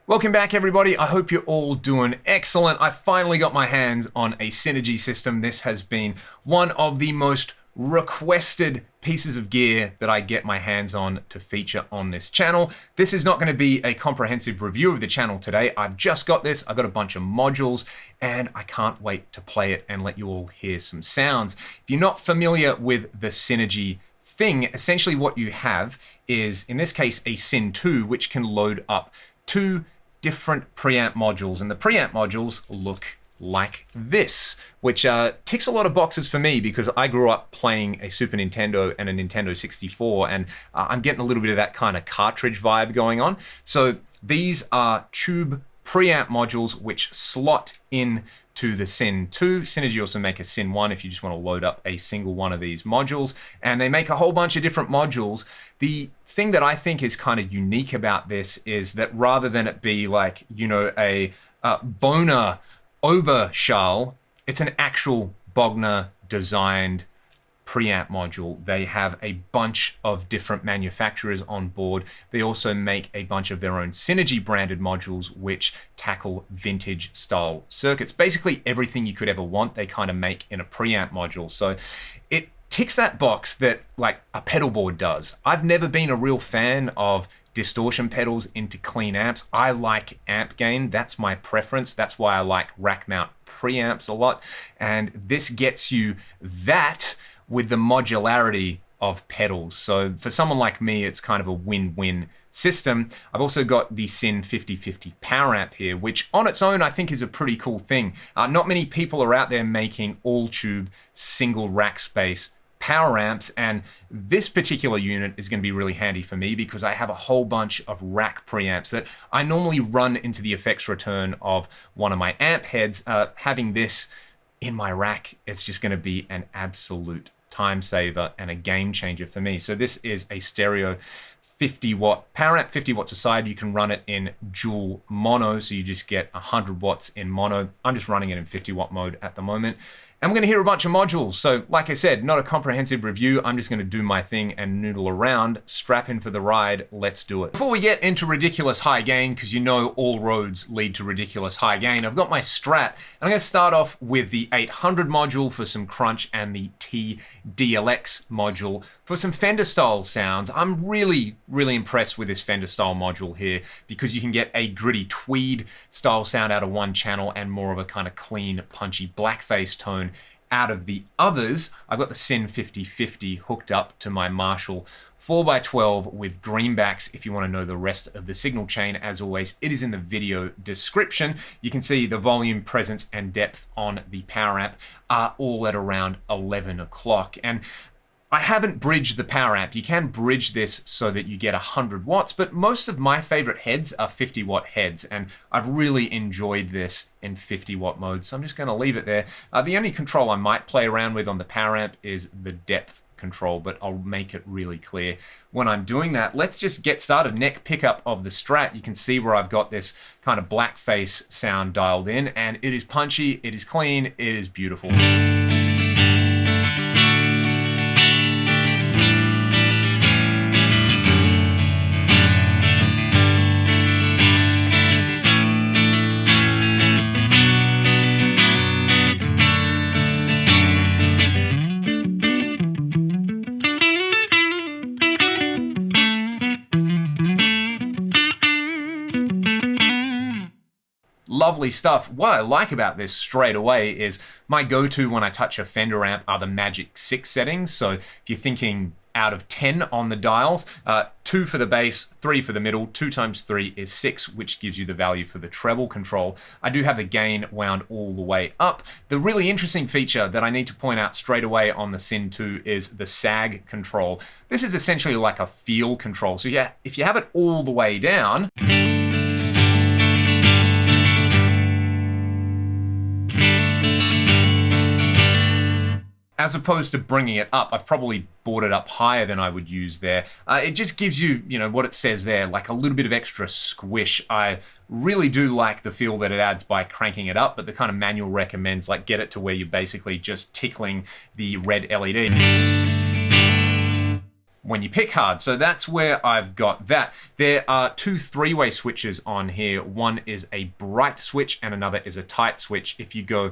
Welcome back, everybody. I hope you're all doing excellent. I finally got my hands on a Synergy system. This has been one of the most requested pieces of gear that I get my hands on to feature on this channel. This is not going to be a comprehensive review of the channel today. I've just got this. I've got a bunch of modules and I can't wait to play it and let you all hear some sounds. If you're not familiar with the Synergy thing, essentially what you have is, in this case, a SYN2, which can load up two different preamp modules, and the preamp modules look like this, which ticks a lot of boxes for me because I grew up playing a Super Nintendo and a Nintendo 64, and I'm getting a little bit of that kind of cartridge vibe going on. So these are tube preamp modules which slot in to the SYN2. Synergy also make a SYN1 if you just want to load up a single one of these modules, and they make a whole bunch of different modules. The thing that I think is kind of unique about this is that rather than it be like, you know, a Boner Oberschall, it's an actual Bogner designed preamp module. They have a bunch of different manufacturers on board. They also make a bunch of their own Synergy branded modules which tackle vintage style circuits. Basically everything you could ever want, they kind of make in a preamp module. So it ticks that box that like a pedal board does. I've never been a real fan of distortion pedals into clean amps. I like amp gain. That's my preference. That's why I like rack mount preamps a lot. And this gets you that with the modularity of pedals. So for someone like me, it's kind of a win-win system. I've also got the SYN5050 power amp here, which on its own I think is a pretty cool thing. Not many people are out there making all tube single rack space power amps, and this particular unit is going to be really handy for me because I have a whole bunch of rack preamps that I normally run into the effects return of one of my amp heads. Having this in my rack, it's just going to be an absolute time saver and a game changer for me. So this is a stereo 50 watt power amp, 50 watts aside. You can run it in dual mono, so you just get 100 watts in mono. I'm just running it in 50 watt mode at the moment. And we're going to hear a bunch of modules. So like I said, not a comprehensive review. I'm just going to do my thing and noodle around. Strap in for the ride. Let's do it. Before we get into ridiculous high gain, because you know all roads lead to ridiculous high gain, I've got my Strat. And I'm going to start off with the 800 module for some crunch and the TDLX module for some Fender style sounds. I'm really impressed with this Fender style module here because you can get a gritty tweed style sound out of one channel and more of a kind of clean, punchy blackface tone out of the others. I've got the SYN5050 hooked up to my Marshall 4x12 with greenbacks. If you want to know the rest of the signal chain, as always, it is in the video description. You can see the volume, presence, and depth on the power amp are all at around 11 o'clock. And I haven't bridged the power amp. You can bridge this so that you get 100 watts, but most of my favorite heads are 50 watt heads, and I've really enjoyed this in 50 watt mode, so I'm just going to leave it there. The only control I might play around with on the power amp is the depth control, but I'll make it really clear when I'm doing that. Let's just get started. Neck pickup of the Strat. You can see where I've got this kind of blackface sound dialed in, and it is punchy, it is clean, it is beautiful. Lovely stuff. What I like about this straight away is my go-to when I touch a Fender amp are the Magic 6 settings. So if you're thinking out of 10 on the dials, 2 for the bass, 3 for the middle, 2 times 3 is 6, which gives you the value for the treble control. I do have the gain wound all the way up. The really interesting feature that I need to point out straight away on the SYN2 is the sag control. This is essentially like a feel control. So yeah, if you have it all the way down, as opposed to bringing it up, I've probably brought it up higher than I would use there. It just gives you, you know, what it says there, like a little bit of extra squish. I really do like the feel that it adds by cranking it up, but the kind of manual recommends like get it to where you're basically just tickling the red LED. when you pick hard. So that's where I've got that. There are two three-way switches on here. One is a bright switch and another is a tight switch. If you go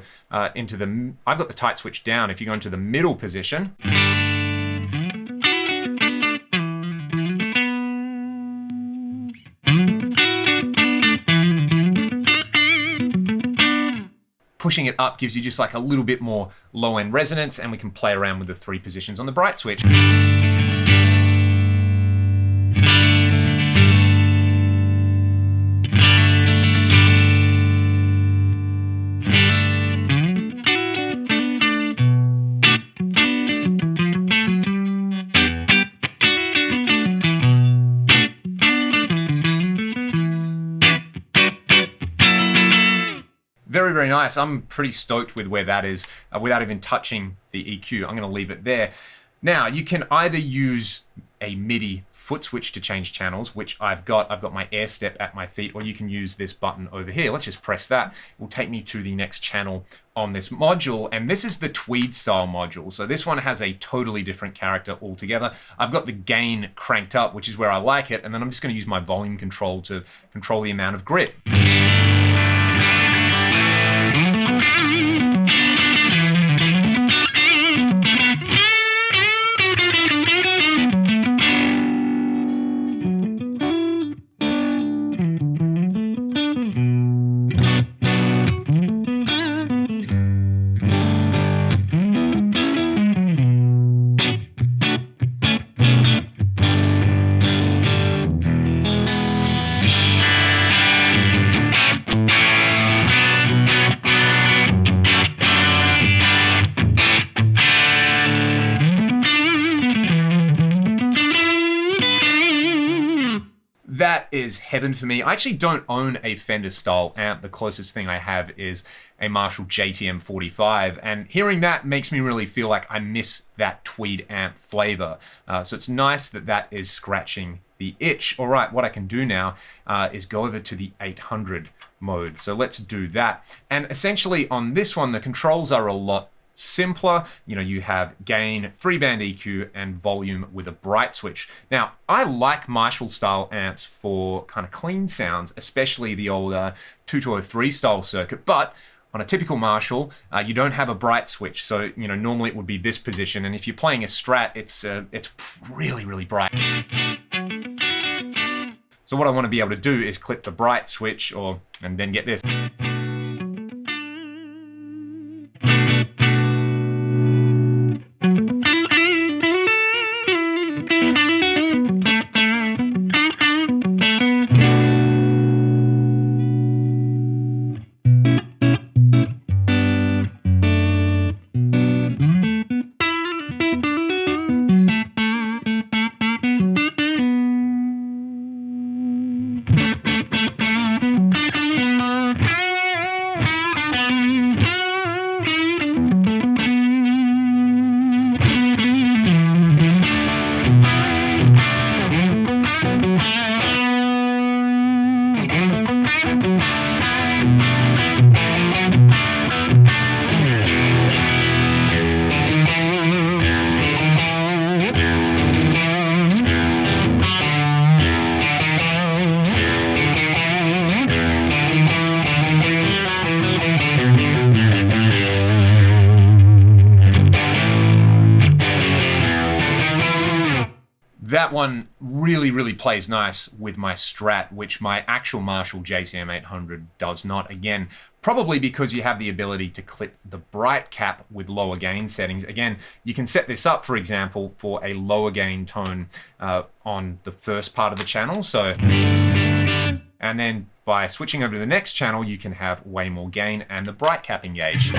into the, I've got the tight switch down. If you go into the middle position, pushing it up gives you just like a little bit more low-end resonance, and we can play around with the three positions on the bright switch. Very, very nice. I'm pretty stoked with where that is without even touching the EQ. I'm going to leave it there. Now, you can either use a MIDI foot switch to change channels, which I've got. I've got my air step at my feet, or you can use this button over here. Let's just press that. It will take me to the next channel on this module, and this is the tweed style module. So this one has a totally different character altogether. I've got the gain cranked up, which is where I like it, and then I'm just going to use my volume control to control the amount of grit. That is heaven for me. I actually don't own a Fender style amp. The closest thing I have is a Marshall JTM45, and hearing that makes me really feel like I miss that tweed amp flavor. So it's nice that that is scratching the itch. All right, what I can do now is go over to the 800 mode. So let's do that. And essentially on this one, the controls are a lot simpler. You know, you have gain, 3-band EQ, and volume with a bright switch. Now, I like Marshall style amps for kind of clean sounds, especially the old 2203 style circuit, but on a typical Marshall, you don't have a bright switch. So, you know, normally it would be this position, and if you're playing a Strat, it's really, really bright. So what I want to be able to do is clip the bright switch, and then get this. That one really, really plays nice with my Strat, which my actual Marshall JCM800 does not. Again, probably because you have the ability to clip the bright cap with lower gain settings. Again, you can set this up, for example, for a lower gain tone on the first part of the channel. So, and then by switching over to the next channel, you can have way more gain and the bright cap engaged.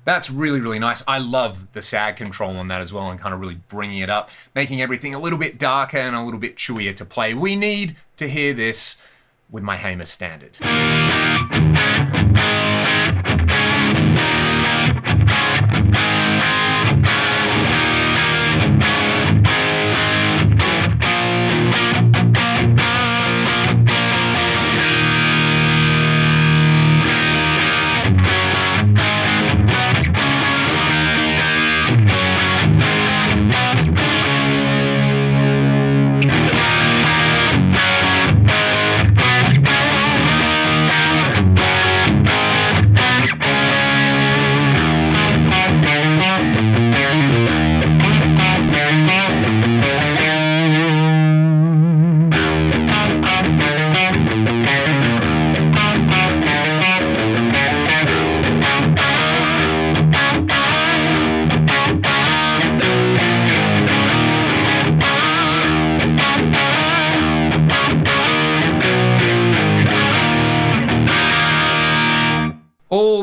That's really, really nice. I love the sag control on that as well, and kind of really bringing it up, making everything a little bit darker and a little bit chewier to play. We need to hear this with my Hamer Standard.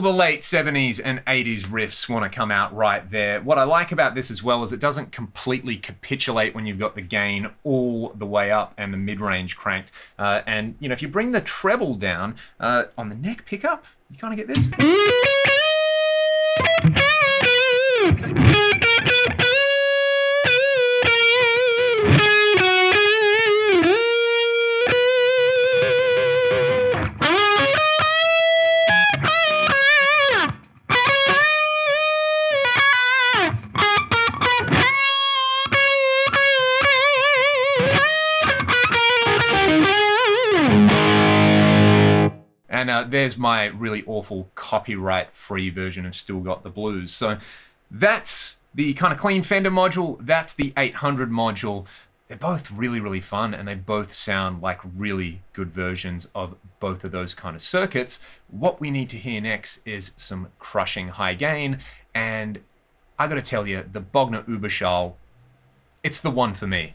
the late 70s and 80s riffs want to come out right there. What I like about this as well is it doesn't completely capitulate when you've got the gain all the way up and the mid-range cranked. And you know, if you bring the treble down on the neck pickup, you kind of get this. And there's my really awful copyright-free version of Still Got the Blues. So that's the kind of clean Fender module. That's the 800 module. They're both really, really fun, and they both sound like really good versions of both of those kind of circuits. What we need to hear next is some crushing high gain, and I gotta tell you, the Bogner Überschall, it's the one for me.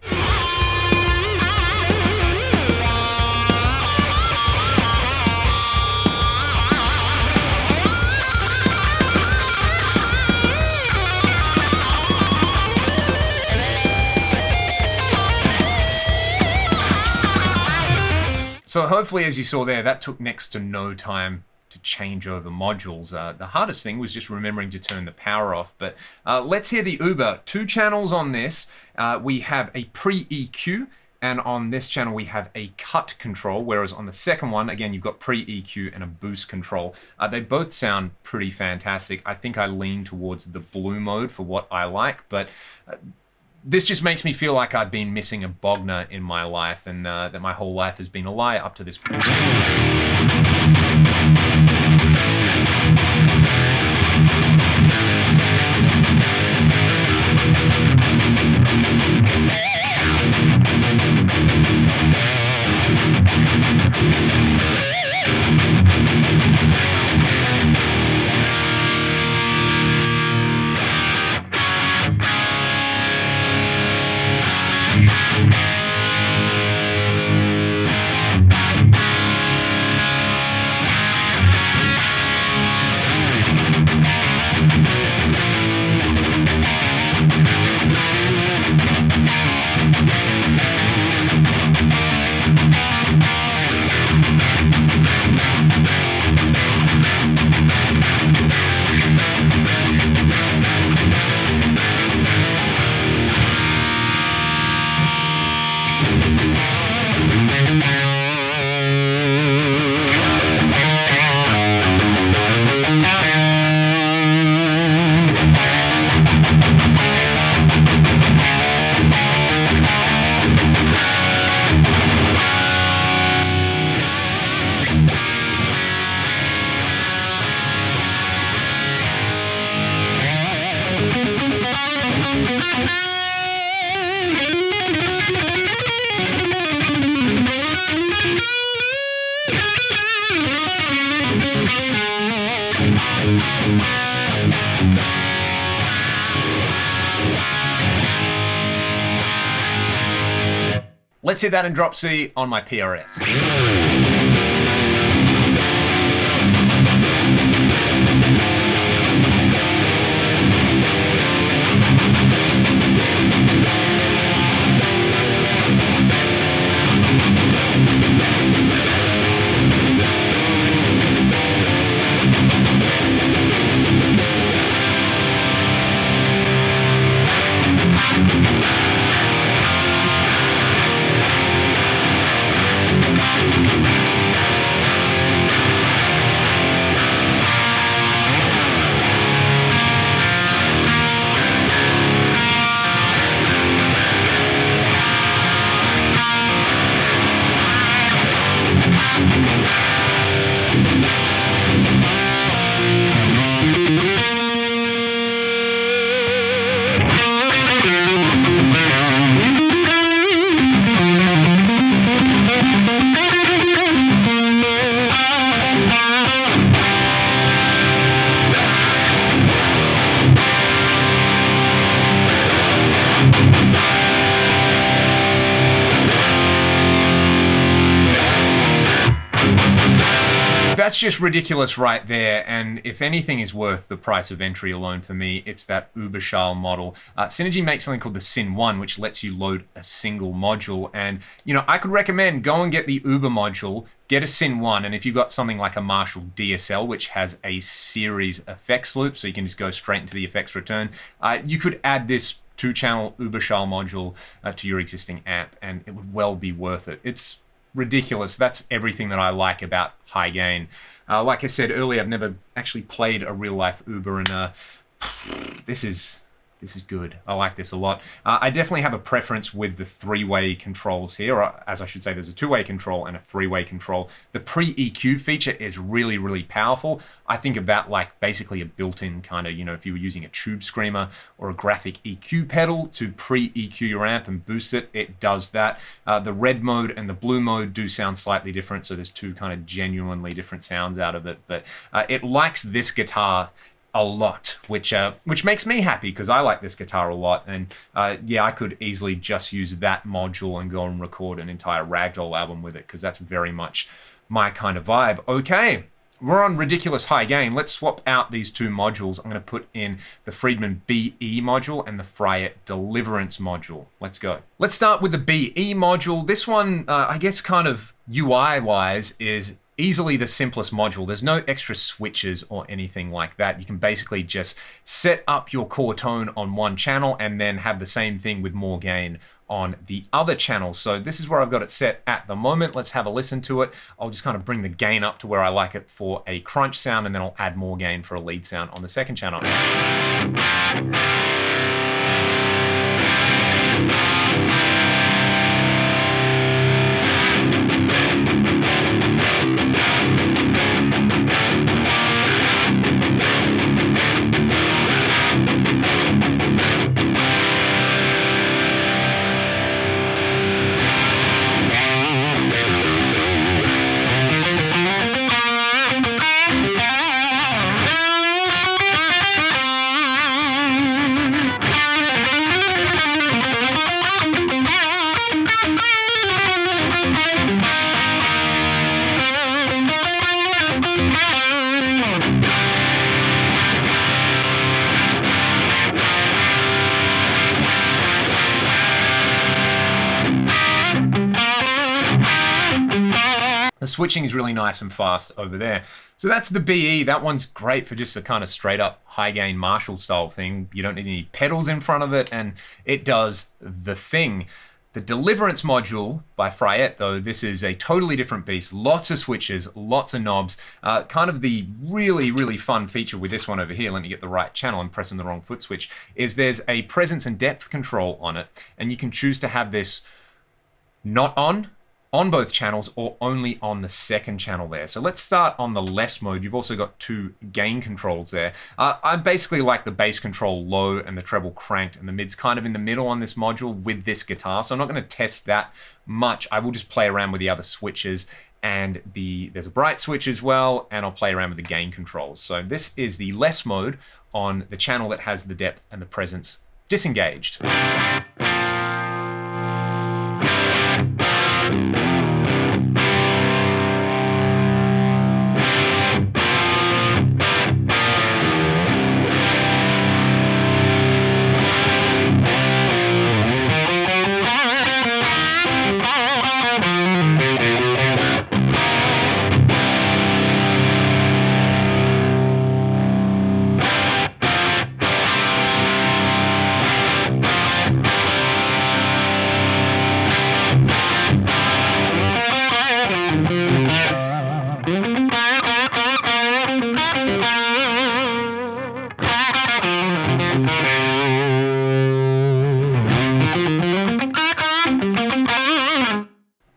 So hopefully, as you saw there, that took next to no time to change over modules. The hardest thing was just remembering to turn the power off. But let's hear the Uber. 2 channels on this. We have a pre-EQ, and on this channel we have a cut control, whereas on the second one, again, you've got pre-EQ and a boost control. They both sound pretty fantastic. I think I lean towards the blue mode for what I like, but this just makes me feel like I've been missing a Bogner in my life, and that my whole life has been a lie up to this point. Let's hit that in drop C on my PRS. That's just ridiculous right there, and if anything is worth the price of entry alone for me, it's that Uberschall model. Synergy makes something called the SYN1, which lets you load a single module, and I could recommend go and get the Uber module, get a SYN1, and if you've got something like a Marshall DSL, which has a series effects loop, so you can just go straight into the effects return, you could add this 2-channel Uberschall module to your existing amp, and it would well be worth it. It's ridiculous. That's everything that I like about high gain. Like I said earlier, I've never actually played a real life Uber, and this is good. I like this a lot. I definitely have a preference with the 3-way controls here, or as I should say, there's a 2-way control and a 3-way control. The pre-EQ feature is really, really powerful. I think of that like basically a built-in kind of, if you were using a tube screamer or a graphic EQ pedal to pre-EQ your amp and boost it, it does that. The red mode and the blue mode do sound slightly different, so there's two kind of genuinely different sounds out of it, but it likes this guitar a lot, which makes me happy because I like this guitar a lot, and yeah, I could easily just use that module and go and record an entire Ragdoll album with it because that's very much my kind of vibe. Okay, we're on ridiculous high gain. Let's swap out these two modules. I'm going to put in the Friedman BE module and the Fryette Deliverance module. Let's go. Let's start with the BE module. This one, I guess kind of UI-wise, is easily the simplest module. There's no extra switches or anything like that. You can basically just set up your core tone on one channel and then have the same thing with more gain on the other channel. So this is where I've got it set at the moment. Let's have a listen to it. I'll just kind of bring the gain up to where I like it for a crunch sound, and then I'll add more gain for a lead sound on the second channel. The switching is really nice and fast over there. So that's the BE. That one's great for just a kind of straight up high gain Marshall style thing. You don't need any pedals in front of it, and it does the thing. The Deliverance module by Fryette, though, this is a totally different beast. Lots of switches, lots of knobs. Kind of the really, really fun feature with this one over here, let me get the right channel, I'm pressing the wrong foot switch, is there's a presence and depth control on it, and you can choose to have this not on both channels or only on the second channel there. So let's start on the less mode. You've also got two gain controls there. I basically like the bass control low and the treble cranked, and the mid's kind of in the middle on this module with this guitar. So I'm not going to test that much. I will just play around with the other switches, and there's a bright switch as well, and I'll play around with the gain controls. So this is the less mode on the channel that has the depth and the presence disengaged.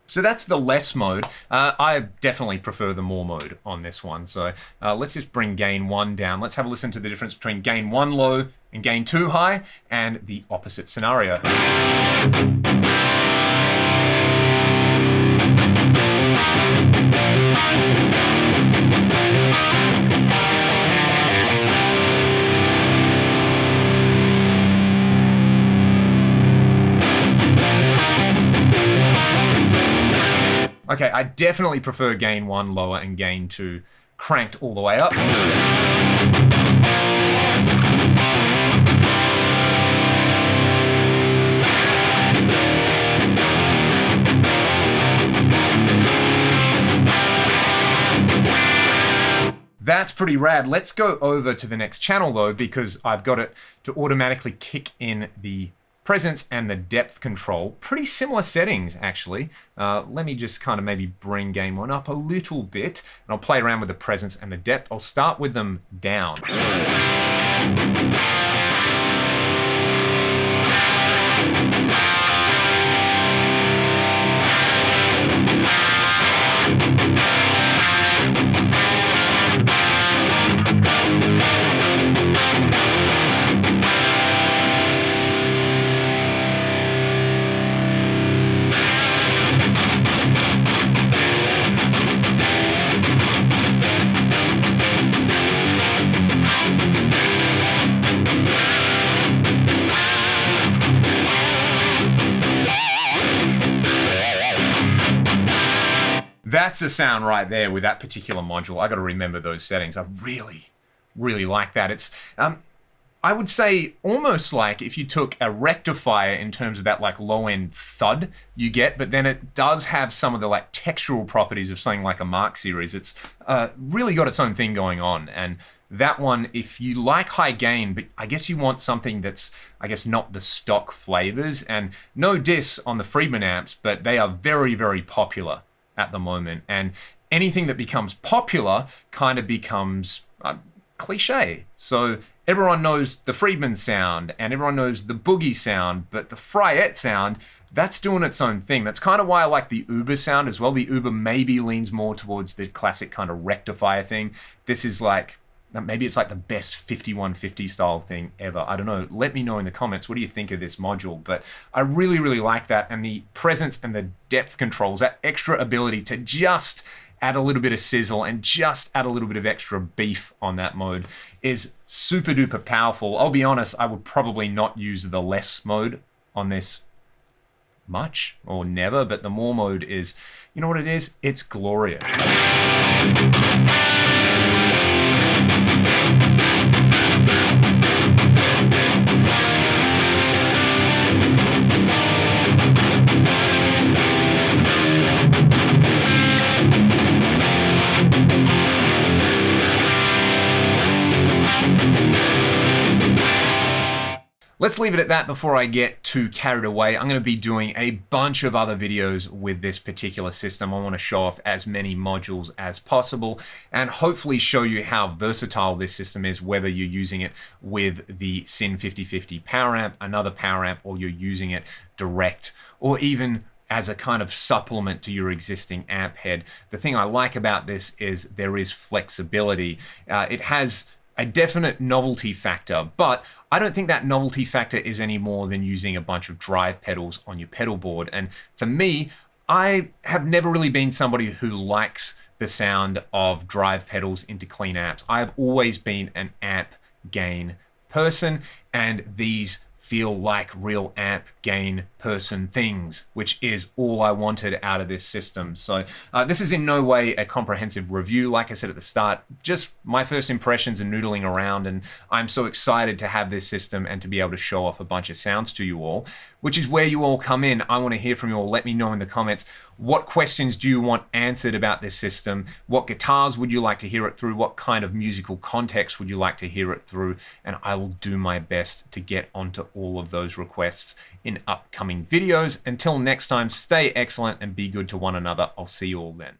So that's the less mode. I definitely prefer the more mode on this one. So let's just bring gain 1 down. Let's have a listen to the difference between gain 1 low and gain 2 high, and the opposite scenario. Okay, I definitely prefer gain 1 lower and gain 2 cranked all the way up. That's pretty rad. Let's go over to the next channel though, because I've got it to automatically kick in the presence and the depth control. Pretty similar settings, actually. Let me just kind of maybe bring game one up a little bit, and I'll play around with the presence and the depth. I'll start with them down. That's the sound right there with that particular module. I got to remember those settings. I really, really like that. It's, I would say almost like if you took a rectifier in terms of that like low end thud you get, but then it does have some of the like textural properties of something like a Mark series. It's really got its own thing going on. And that one, if you like high gain, but I guess you want something that's, I guess, not the stock flavors, and no diss on the Friedman amps, but they are very, very popular at the moment, and anything that becomes popular kind of becomes cliche. So everyone knows the Friedman sound and everyone knows the Boogie sound, but the Fryette sound, that's doing its own thing. That's kind of why I like the Uber sound as well. The Uber maybe leans more towards the classic kind of rectifier thing. This is like, maybe it's like the best 5150 style thing ever. I don't know. Let me know in the comments. What do you think of this module? But I really, really like that. And the presence and the depth controls, that extra ability to just add a little bit of sizzle and just add a little bit of extra beef on that mode is super duper powerful. I'll be honest, I would probably not use the less mode on this much or never, but the more mode is, you know what it is? It's glorious. Let's leave it at that before I get too carried away. I'm going to be doing a bunch of other videos with this particular system. I want to show off as many modules as possible and hopefully show you how versatile this system is, whether you're using it with the SYN5050 power amp, another power amp, or you're using it direct, or even as a kind of supplement to your existing amp head. The thing I like about this is there is flexibility. It has a definite novelty factor, but I don't think that novelty factor is any more than using a bunch of drive pedals on your pedal board. And for me, I have never really been somebody who likes the sound of drive pedals into clean amps. I've always been an amp gain person, and these feel like real amp gain person things, which is all I wanted out of this system. So this is in no way a comprehensive review. Like I said at the start, just my first impressions and noodling around, and I'm so excited to have this system and to be able to show off a bunch of sounds to you all, which is where you all come in. I want to hear from you all. Let me know in the comments, what questions do you want answered about this system? What guitars would you like to hear it through? What kind of musical context would you like to hear it through? And I will do my best to get onto all of those requests in upcoming videos. Until next time, stay excellent and be good to one another. I'll see you all then.